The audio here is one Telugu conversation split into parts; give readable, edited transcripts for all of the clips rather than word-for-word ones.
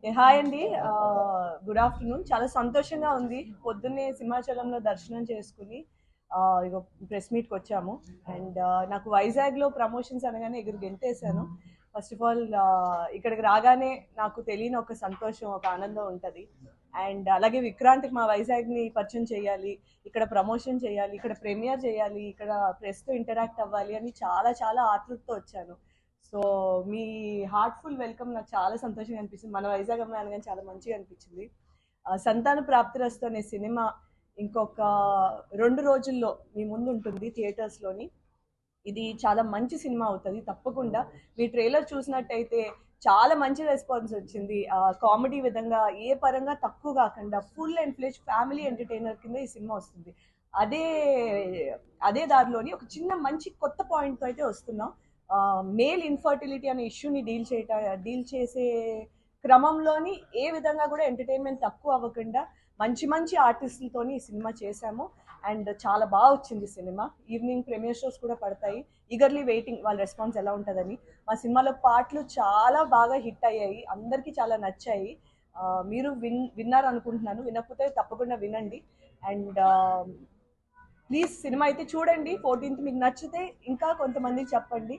హాయ్ అండి. Good afternoon. చాలా సంతోషంగా ఉంది. పొద్దున్నే సింహాచలంలో దర్శనం చేసుకుని ఇగో ప్రెస్ మీట్‌కి వచ్చాము. అండ్ నాకు వైజాగ్‌లో ప్రమోషన్స్ అనగానే ఎగిరి గెంతేసాను. ఫస్ట్ ఆఫ్ ఆల్ ఇక్కడికి రాగానే నాకు తెలియని ఒక సంతోషం, ఒక ఆనందం ఉంటది. అండ్ అలాగే విక్రాంత్‌కి మా వైజాగ్‌ని పరిచయం చేయాలి, ఇక్కడ ప్రమోషన్ చేయాలి, ఇక్కడ ప్రీమియర్ చేయాలి, ఇక్కడ ప్రెస్‌తో ఇంటరాక్ట్ అవ్వాలి అని చాలా చాలా ఆతృతతో వచ్చాను. సో మీ హార్ట్ఫుల్ వెల్కమ్ నాకు చాలా సంతోషంగా అనిపిస్తుంది. మన వైజాగ్ అమ్మాయి అనగానే చాలా మంచిగా అనిపించింది. సంతాన ప్రాప్తిరస్తు అనే సినిమా ఇంకొక 2 రోజుల్లో మీ ముందు ఉంటుంది థియేటర్స్లోని. ఇది చాలా మంచి సినిమా అవుతుంది తప్పకుండా. మీ ట్రైలర్ చూసినట్టయితే చాలా మంచి రెస్పాన్స్ వచ్చింది. కామెడీ విధంగా ఏ పరంగా తక్కువ కాకుండా ఫుల్ అండ్ ఫ్లెజ్ ఫ్యామిలీ ఎంటర్టైనర్ కింద ఈ సినిమా వస్తుంది. అదే అదే దారిలోని ఒక చిన్న మంచి కొత్త పాయింట్తో అయితే వస్తున్నాం. మేల్ ఇన్ఫర్టిలిటీ అనే ఇష్యూని డీల్ చేసే క్రమంలోని ఏ విధంగా కూడా ఎంటర్టైన్మెంట్ తక్కువ అవ్వకుండా మంచి మంచి ఆర్టిస్టులతోని ఈ సినిమా చేశాము. అండ్ చాలా బాగా వచ్చింది సినిమా. ఈవినింగ్ ప్రీమియర్ షోస్ కూడా పడతాయి. ఈగర్లీ వెయిటింగ్ వాళ్ళ రెస్పాన్స్ ఎలా ఉంటుందని. మా సినిమాలో పాటలు చాలా బాగా హిట్ అయ్యాయి, అందరికీ చాలా నచ్చాయి. మీరు విన్నారు అనుకుంటున్నాను. వినకపోతే తప్పకుండా వినండి. అండ్ ప్లీజ్ సినిమా అయితే చూడండి. 14th మీకు నచ్చితే ఇంకా కొంతమందికి చెప్పండి.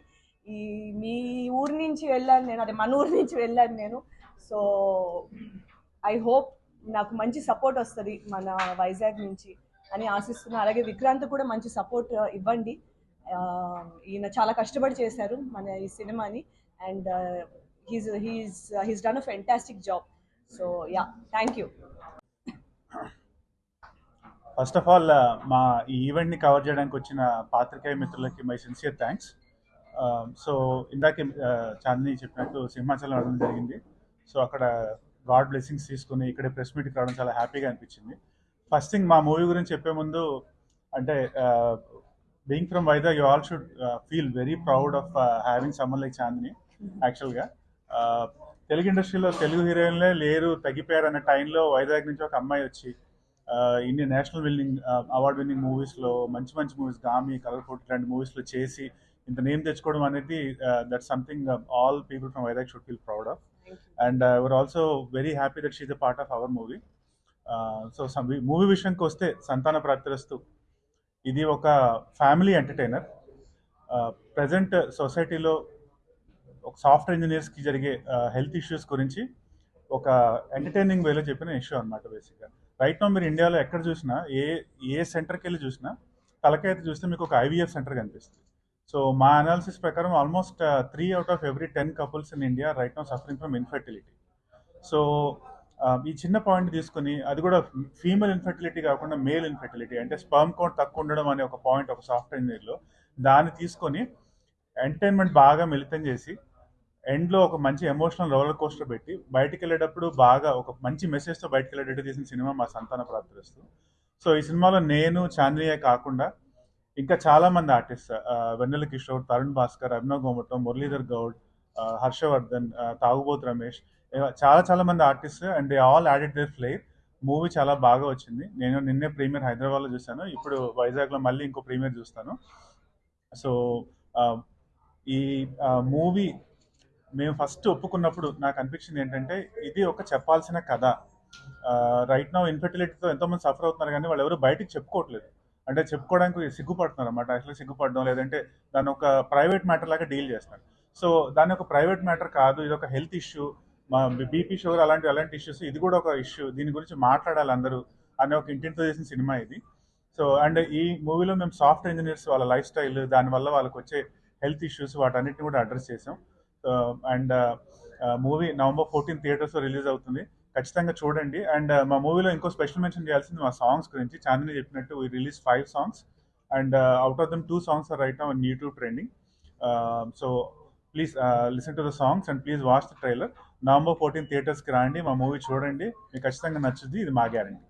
ఈ మీ ఊరి నుంచి వెళ్ళాను నేను, అదే మన ఊరి నుంచి వెళ్ళాను నేను. సో ఐ హోప్ నాకు మంచి సపోర్ట్ వస్తుంది మన వైజాగ్ నుంచి అని ఆశిస్తున్నాను. అలాగే విక్రాంత్ కూడా మంచి సపోర్ట్ ఇవ్వండి. ఈయన చాలా కష్టపడి చేశారు మన ఈ సినిమాని. And he's done a fantastic job. So yeah, thank you. First of all మా ఈ ఈవెంట్ని కవర్ చేయడానికి వచ్చిన పాత్రికేయ మిత్రులకి మై సిన్సియర్ థ్యాంక్స్. సో ఇందాకే చాందిని చెప్పినట్టు సింహాచలం రావడం జరిగింది. సో అక్కడ గాడ్ బ్లెస్సింగ్స్ తీసుకుని ఇక్కడే ప్రెస్ మీట్కి రావడం చాలా హ్యాపీగా అనిపించింది. ఫస్ట్ థింగ్ మా మూవీ గురించి చెప్పే ముందు అంటే being from Vizag you all should feel very proud of having someone like Chandini. యాక్చువల్గా తెలుగు ఇండస్ట్రీలో తెలుగు హీరోయిన్లే లేరు, తగ్గిపోయారు అనే టైంలో వైజాగ్ నుంచి ఒక అమ్మాయి వచ్చి ఇండియన్ నేషనల్ అవార్డ్ విన్నింగ్ మూవీస్లో మంచి మంచి మూవీస్ గామి, కలర్ఫుల్ లాంటి మూవీస్లో చేసి ఇంత నేమ్ తెచ్చుకోవడం అనేది that something all people from Vizag should feel proud of. And we're also very happy that she's a part of our movie. So movie విషయానికి వస్తే సంతాన ప్రాప్తిరస్తు ఇది ఒక ఫ్యామిలీ ఎంటర్టైనర్. ప్రజెంట్ సొసైటీలో ఒక సాఫ్ట్వేర్ ఇంజనీర్స్కి జరిగే హెల్త్ ఇష్యూస్ గురించి ఒక ఎంటర్టైనింగ్ వేలో చెప్పిన ఇష్యూ అనమాట. బేసిక్గా రైట్ నో మీరు ఇండియాలో ఎక్కడ చూసినా ఏ సెంటర్కి వెళ్ళి చూసినా తలకైతే చూస్తే మీకు ఒక ఐవీఎఫ్ సెంటర్ కనిపిస్తుంది. సో మా అనాలిసిస్ ప్రకారం almost 3 out of every 10 couples in India right now suffering from infertility. So ఈ చిన్న పాయింట్ తీసుకుని అది కూడా ఫీమేల్ ఇన్ఫర్టిలిటీ కాకుండా మేల్ ఇన్ఫర్టిలిటీ అంటే స్పర్మ్ కౌంట్ తక్కువ ఉండడం అనే ఒక పాయింట్ ఒక సాఫ్ట్వేర్ ఇంజనీర్లో దాన్ని తీసుకొని ఎంటర్టైన్మెంట్ బాగా మిళితం చేసి ఎండ్లో ఒక మంచి ఎమోషనల్ రోలర్ కోస్టర్ పెట్టి బయటికి వెళ్ళేటప్పుడు బాగా ఒక మంచి మెసేజ్తో బయటకు వెళ్ళేటట్టు తీసిన సినిమా మా సంతాన ప్రాప్తిరస్తు. సో ఈ సినిమాలో నేను చాంద్రియే కాకుండా ఇంకా చాలామంది ఆర్టిస్ట్ వెన్నెల కిషోర్, తరుణ్ భాస్కర్, అభినవ్ గోమటం, మురళీధర్ గౌడ్, హర్షవర్ధన్, తాగుబోత్ రమేష్, చాలా మంది artist and they all added their flair. Movie చాలా బాగా వచ్చింది. నేను నిన్నే ప్రీమియర్ హైదరాబాద్లో చూశాను, ఇప్పుడు వైజాగ్లో మళ్ళీ ఇంకో ప్రీమియర్ చూస్తాను. సో ఈ మూవీ మేము ఫస్ట్ ఒప్పుకున్నప్పుడు నాకు అనిపించింది ఏంటంటే ఇది ఒక చెప్పాల్సిన కథ. రైట్ నౌ ఇన్ఫర్టిలిటీతో ఎంతోమంది సఫర్ అవుతున్నారు కానీ వాళ్ళు ఎవరు బయటికి చెప్పుకోవట్లేదు. అంటే చెప్పుకోవడానికి సిగ్గుపడుతున్నారు అన్నమాట. యాక్చువల్లీ సిగ్గుపడడం లేదంటే దాన్ని ఒక ప్రైవేట్ మ్యాటర్ లాగా డీల్ చేస్తారు. సో దాన్ని ఒక ప్రైవేట్ మ్యాటర్ కాదు, ఇది ఒక హెల్త్ ఇష్యూ. మా బీపీ షుగర్ అలాంటి ఇష్యూస్, ఇది కూడా ఒక ఇష్యూ, దీని గురించి మాట్లాడాలి అందరూ అనే ఒక ఇంటింతో చేసిన సినిమా ఇది. సో అండ్ ఈ మూవీలో మేము సాఫ్ట్వేర్ ఇంజనీర్స్ వాళ్ళ లైఫ్ స్టైల్, దానివల్ల వాళ్ళకి వచ్చే హెల్త్ ఇష్యూస్ వాటన్నిటిని కూడా అడ్రస్ చేసాం. అండ్ మూవీ November 14 థియేటర్స్లో రిలీజ్ అవుతుంది, ఖచ్చితంగా చూడండి. అండ్ మా మూవీలో ఇంకో స్పెషల్ మెన్షన్ చేయాల్సింది మా సాంగ్స్ గురించి. చాందిని చెప్పినట్టు we release 5 songs and out of them 2 songs are right now in YouTube trending. So please listen to the songs and please watch the trailer. November 14 థియేటర్స్కి రండి, మా మూవీ చూడండి, మీకు ఖచ్చితంగా నచ్చుద్ది, ఇది మా గ్యారంటీ.